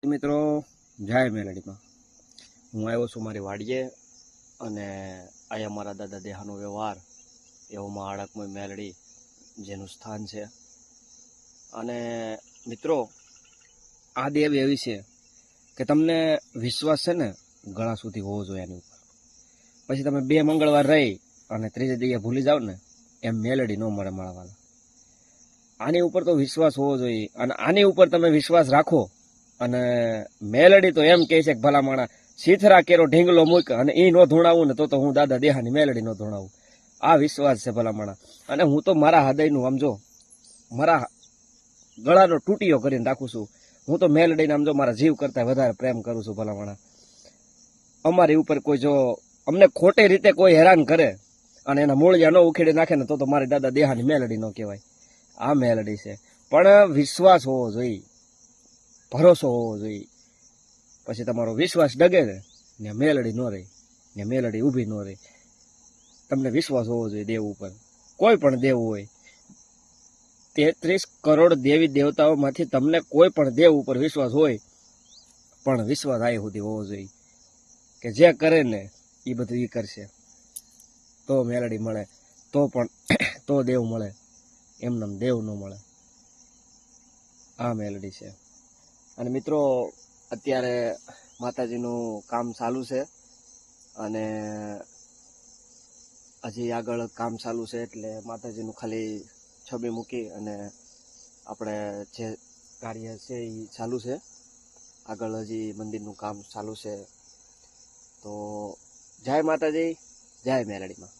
મિત્રો, જય મેલડીમાં હું આવ્યો છું મારી વાડીએ અને અહીંયા મારા દાદા દેહાનો વ્યવહાર એવામાં આડકમય મેલડી જેનું સ્થાન છે. અને મિત્રો, આ દેવ એવી છે કે તમને વિશ્વાસ છે ને ગળા સુધી હોવો જોઈએ એની ઉપર. પછી તમે 2 મંગળવાર રહી અને ત્રીજે દિવસે ભૂલી જાઓ ને, એમ મેલડી ન મળે મળવાના. આની ઉપર તો વિશ્વાસ હોવો જોઈએ અને આની ઉપર તમે વિશ્વાસ રાખો અને મેલડી તો એમ કહે છે કે ભલા માણા સીથરા કેરો ઢીંગલો મૂક અને એ ન ધૂણાવું ને તો હું દાદા દેહાની મેલડી ન ધૂણાવું. આ વિશ્વાસ છે ભલા માણા. અને હું તો મારા હૃદયનું સમજો મારા ગળાનો તૂટીયો કરીને રાખું છું. હું તો મેલડીને સમજો મારા જીવ કરતા વધારે પ્રેમ કરું છું ભલા માણા. અમારી ઉપર કોઈ જો અમને ખોટી રીતે કોઈ હેરાન કરે અને એના મૂળિયા ન ઉખેડી નાખે ને તો મારી દાદા દેહાની મેલડી ન કહેવાય. આ મેલડી છે. પણ વિશ્વાસ હોવો જોઈએ, ભરોસો હોવો જોઈએ. પછી તમારો વિશ્વાસ ડગે ને મેલડી ન રહી, ને મેલડી ઊભી ન રહી. તમને વિશ્વાસ હોવો જોઈએ દેવ ઉપર. કોઈ પણ દેવ હોય, 33 કરોડ દેવી દેવતાઓમાંથી તમને કોઈ પણ દેવ ઉપર વિશ્વાસ હોય, પણ વિશ્વાસ આ સુધી હોવો જોઈએ કે જે કરે ને એ બધું એ કરશે. તો મેલડી મળે, તો પણ તો દેવ મળે, એમને દેવ ન મળે. આ મેલડી છે. અને મિત્રો, અત્યારે માતાજીનું કામ ચાલુ છે અને હજી આગળ કામ ચાલુ છે, એટલે માતાજીનું ખાલી છબી મૂકી અને આપણે જે કાર્ય છે એ ચાલુ છે. આગળ હજી મંદિરનું કામ ચાલુ છે. તો જય માતાજી, જય મેલડીમાં.